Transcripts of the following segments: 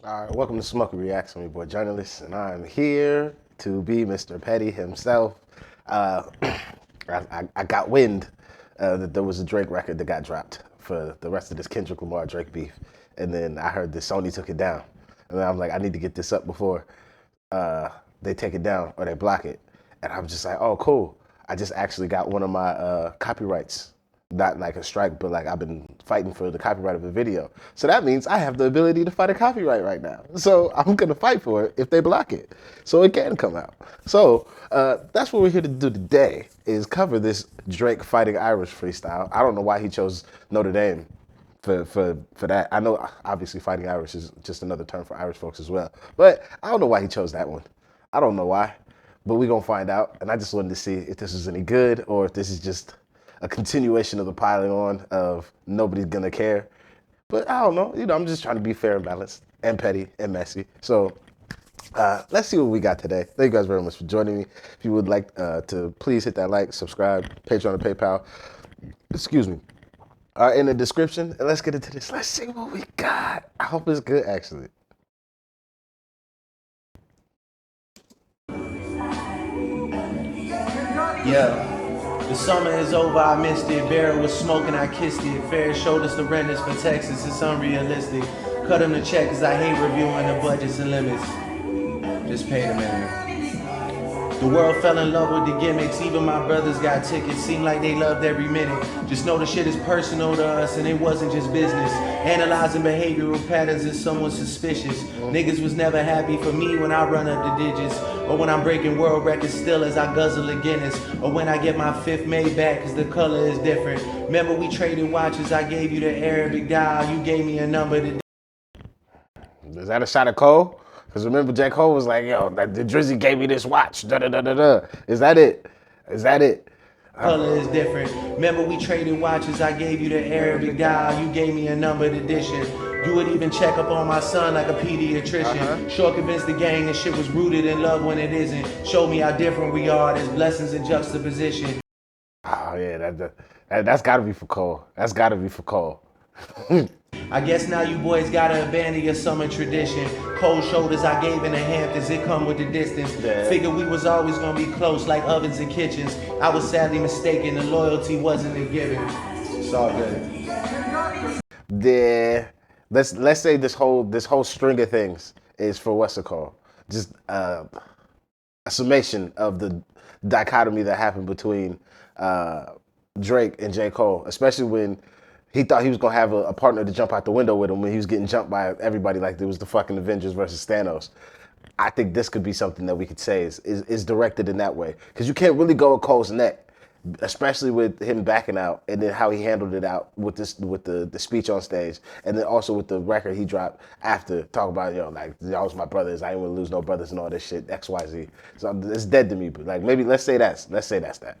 All right, welcome to Smokey Reacts. I'm your boy journalist, and I'm here to be Mr. Petty himself. Uh, I got wind that there was a Drake record that got dropped for the rest of this Kendrick Lamar Drake beef, and then I heard that Sony took it down, and then I'm like, I need to get this up before they take it down or they block it, and I'm just like, oh, cool. I just actually got one of my copyrights, not like a strike, but like I've been fighting for the copyright of the video. So that means I have the ability to fight a copyright right now. So I'm gonna fight for it if they block it, so it can come out. So that's what we're here to do today: is cover this Drake fighting Irish freestyle. I don't know why he chose Notre Dame for that. I know obviously fighting Irish is just another term for Irish folks as well, but I don't know why he chose that one. I don't know why, but we're gonna find out. And I just wanted to see if this is any good or if this is just a continuation of the piling on of nobody's gonna care. But I don't know. I'm just trying to be fair and balanced and petty and messy. So let's see what we got today. Thank you guys very much for joining me. If you would like to please hit that like, subscribe, Patreon and PayPal. Excuse me. In the description. And let's get into this. Let's see what we got. I hope it's good, actually. Yeah. The summer is over, I missed it. Barrel was smoking, I kissed it. Fair showed us the renters for Texas, it's unrealistic. Cut him the check, cause I hate reviewing the budgets and limits. Just pay the man. The world fell in love with the gimmicks, even my brothers got tickets. Seemed like they loved every minute. Just know the shit is personal to us and it wasn't just business. Analyzing behavioral patterns is someone suspicious. Niggas was never happy for me when I run up the digits. Or when I'm breaking world records still as I guzzle a Guinness. Or when I get my fifth made back cause the color is different. Remember we traded watches, I gave you the Arabic dial, you gave me a number to... Is that a shot of Cole? Because remember, J. Cole was like, yo, the Drizzy gave me this watch. Da, da, da, da, da. Is that it? Is that it? Color is different. Remember we traded watches, I gave you the Arabic dial, you gave me a numbered edition. You would even check up on my son like a pediatrician. Sure convinced the gang that shit was rooted in love when it isn't. Show me how different we are, there's blessings in juxtaposition. Oh, yeah, that's got to be for Cole. That's got to be for Cole. I guess now you boys gotta abandon your summer tradition. Cold shoulders I gave in the Hamptons, it come with the distance. Yeah. Figured we was always gonna be close like ovens and kitchens. I was sadly mistaken, the loyalty wasn't a given. It's all good. Yeah, let's say this whole string of things is for what's it called? Just a summation of the dichotomy that happened between Drake and J. Cole, especially when he thought he was gonna have a partner to jump out the window with him when he was getting jumped by everybody like it was the fucking Avengers versus Thanos. I think this could be something that we could say is directed in that way, because you can't really go at Cole's neck, especially with him backing out and then how he handled it out with the speech on stage, and then also with the record he dropped after, talking about, like, y'all was my brothers, I ain't gonna lose no brothers and all this shit, XYZ. So it's dead to me, but like maybe let's say that's that.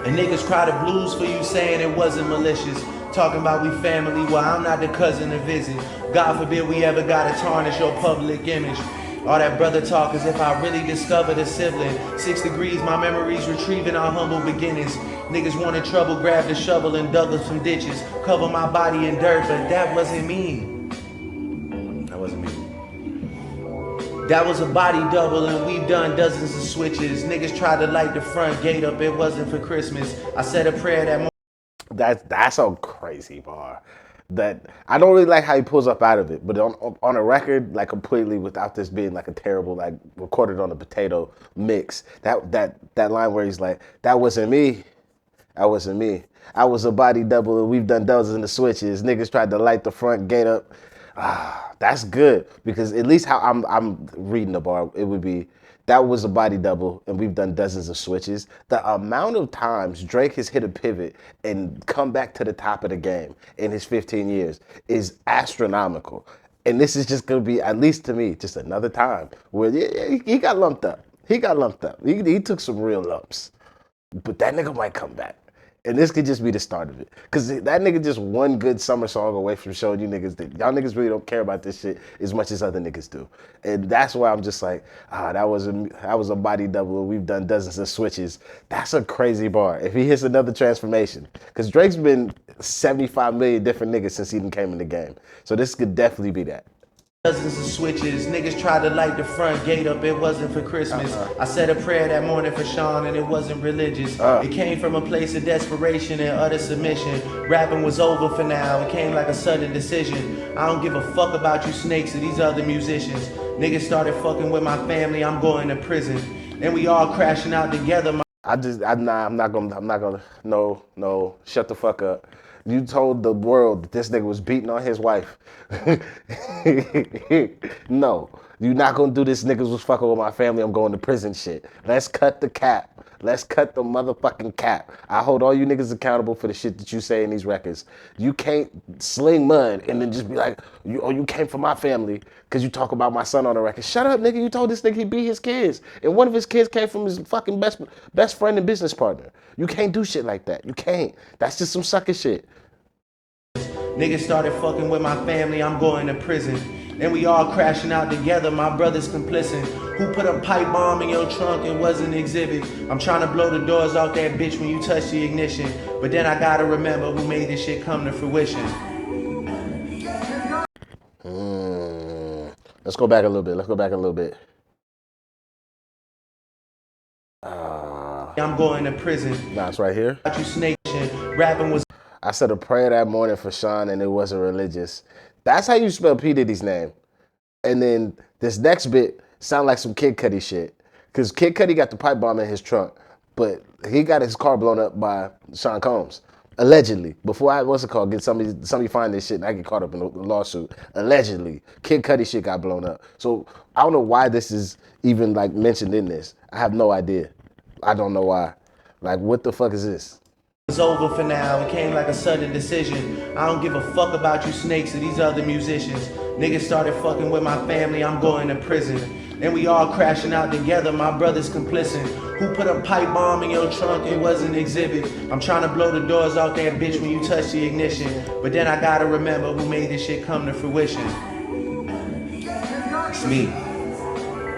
And niggas cry the blues for you saying it wasn't malicious. Talking about we family, well I'm not the cousin to visit. God forbid we ever gotta tarnish your public image. All that brother talk as if I really discovered a sibling. 6 degrees, my memories retrieving our humble beginnings. Niggas wanted trouble, grabbed a shovel and dug up some ditches. Cover my body in dirt, but that wasn't me. That wasn't me. That was a body double and we've done dozens of switches. Niggas tried to light the front gate up, it wasn't for Christmas. I said a prayer that morning. That's a crazy bar. That I don't really like how he pulls up out of it, but on a record, like completely without this being like a terrible, like recorded on a potato mix. That line where he's like, "That wasn't me. That wasn't me. I was a body double and we've done dozens of switches. Niggas tried to light the front gate up." That's good, because at least how I'm reading the bar, it would be, that was a body double and we've done dozens of switches. The amount of times Drake has hit a pivot and come back to the top of the game in his 15 years is astronomical. And this is just gonna be, at least to me, just another time where he got lumped up. He got lumped up. He took some real lumps. But that nigga might come back. And this could just be the start of it. Because that nigga just one good summer song away from showing you niggas that y'all niggas really don't care about this shit as much as other niggas do. And that's why I'm just like, that was a body double and we've done dozens of switches. That's a crazy bar. If he hits another transformation. Because Drake's been 75 million different niggas since he came in the game. So this could definitely be that. dozens of switches. Niggas tried to light the front gate up, it wasn't for Christmas. I said a prayer that morning for Sean and it wasn't religious. It came from a place of desperation and utter submission. Rapping was over for now, it came like a sudden decision. I don't give a fuck about you snakes or these other musicians. Niggas started fucking with my family, I'm going to prison. And we all crashing out together. I'm not gonna, no, shut the fuck up. You told the world that this nigga was beating on his wife. No, you not gonna do this. Niggas was fucking with my family, I'm going to prison shit. Let's cut the cap. Let's cut the motherfucking cap. I hold all you niggas accountable for the shit that you say in these records. You can't sling mud and then just be like, you came from my family because you talk about my son on the record. Shut up, nigga. You told this nigga he beat his kids. And one of his kids came from his fucking best friend and business partner. You can't do shit like that. You can't. That's just some sucker shit. Niggas started fucking with my family, I'm going to prison. And we all crashing out together, my brother's complicit. Who put a pipe bomb in your trunk and was an exhibit? I'm trying to blow the doors off that bitch when you touch the ignition. But then I gotta remember who made this shit come to fruition. Let's go back a little bit. I'm going to prison. Nah, it's right here. You snake shit. Rapping was. I said a prayer that morning for Sean and it wasn't religious. That's how you spell P. Diddy's name. And then this next bit sound like some Kid Cudi shit. Because Kid Cudi got the pipe bomb in his trunk, but he got his car blown up by Sean Combs. Allegedly. Before get somebody find this shit and I get caught up in the lawsuit. Allegedly. Kid Cudi shit got blown up. So I don't know why this is even like mentioned in this. I have no idea. I don't know why. Like, what the fuck is this? It's over for now, it came like a sudden decision. I don't give a fuck about you snakes or these other musicians. Niggas started fucking with my family, I'm going to prison. And we all crashing out together, my brother's complicit. Who put a pipe bomb in your trunk, it was an exhibit. I'm trying to blow the doors off that bitch when you touch the ignition. But then I gotta remember who made this shit come to fruition. It's me.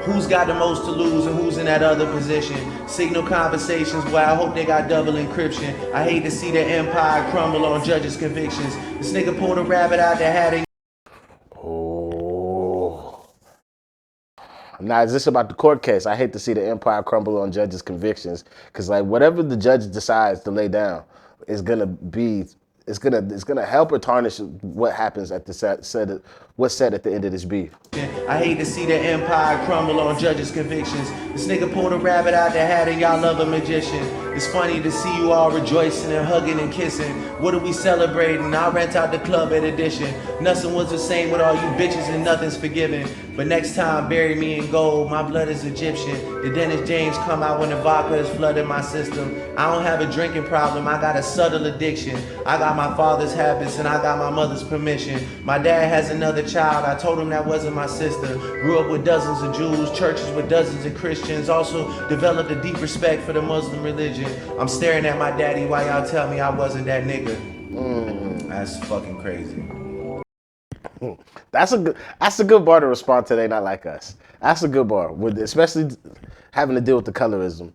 Who's got the most to lose and who's in that other position? Signal conversations, boy, I hope they got double encryption. I hate to see the empire crumble on judges' convictions. This nigga pulled a rabbit out the hat. Oh. Now, is this about the court case? I hate to see the empire crumble on judges' convictions. Because, like, whatever the judge decides to lay down is going to be... It's gonna help or tarnish what happens at the what's said at the end of this beef. I hate to see the empire crumble on judges' convictions. This nigga pulled a rabbit out the hat and y'all love a magician. It's funny to see you all rejoicing and hugging and kissing. What are we celebrating? I'll rent out the club at Edition. Nothing was the same with all you bitches and nothing's forgiven. But next time, bury me in gold. My blood is Egyptian. The Dennis James come out when the vodka is flooding my system. I don't have a drinking problem. I got a subtle addiction. I got my father's habits and I got my mother's permission. My dad has another child. I told him that wasn't my sister. Grew up with dozens of Jews, churches with dozens of Christians. Also developed a deep respect for the Muslim religion. I'm staring at my daddy while y'all tell me I wasn't that nigga. That's fucking crazy. That's a good bar to respond to. They not like us. That's a good bar, especially having to deal with the colorism.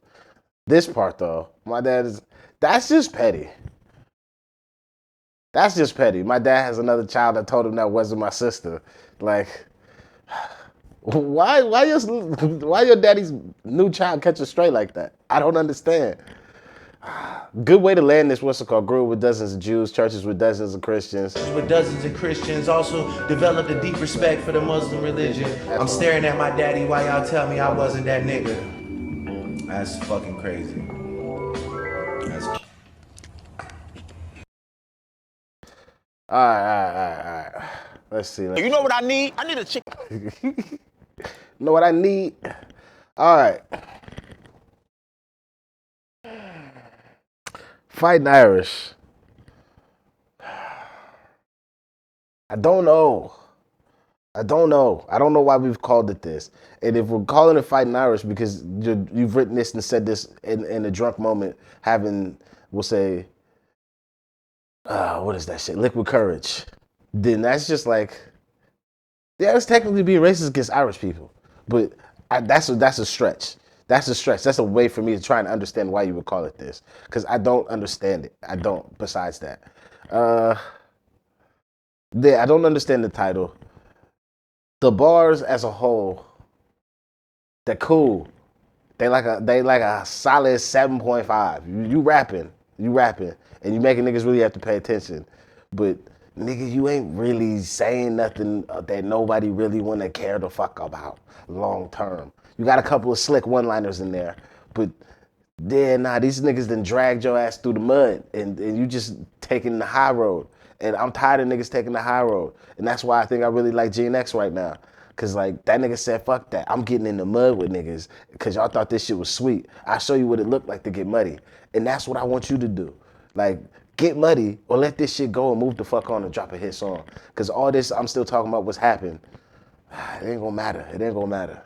This part though, that's just petty. That's just petty. My dad has another child. I told him that wasn't my sister. Like, why your daddy's new child catch a stray like that? I don't understand. Good way to land this, what's it called? Grew up with dozens of Jews, churches with dozens of Christians. With dozens of Christians, also developed a deep respect for the Muslim religion. I'm staring at my daddy while y'all tell me I wasn't that nigga. That's fucking crazy. All right. Let's see. You know what I need? I need a chicken. You know what I need? All right. Fighting Irish. I don't know. I don't know why we've called it this. And if we're calling it Fighting Irish because you've written this and said this in a drunk moment, we'll say, what is that shit? Liquid courage. Then that's just like, yeah, it's technically being racist against Irish people. But that's a stretch. That's a stretch. That's a way for me to try and understand why you would call it this. Because I don't understand it. I don't, besides that. I don't understand the title. The bars as a whole, they're cool. They like a solid 7.5. You rapping, and you making niggas really have to pay attention. But nigga, you ain't really saying nothing that nobody really wanna care the fuck about long term. You got a couple of slick one-liners in there, but these niggas done dragged your ass through the mud, and you just taking the high road. And I'm tired of niggas taking the high road. And that's why I think I really like GNX right now. Cause like that nigga said, fuck that. I'm getting in the mud with niggas cause y'all thought this shit was sweet. I'll show you what it looked like to get muddy. And that's what I want you to do. Like, get muddy or let this shit go and move the fuck on and drop a hit song. Cause all this I'm still talking about what's happened. It ain't gonna matter. It ain't gonna matter.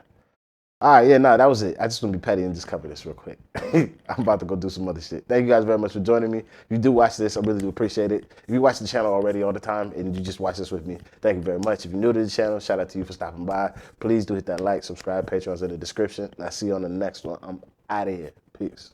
All right, yeah, no, that was it. I just want to be petty and just cover this real quick. I'm about to go do some other shit. Thank you guys very much for joining me. If you do watch this, I really do appreciate it. If you watch the channel already all the time and you just watch this with me, thank you very much. If you're new to the channel, shout out to you for stopping by. Please do hit that like, subscribe, Patreon's in the description. And I'll see you on the next one. I'm out of here. Peace.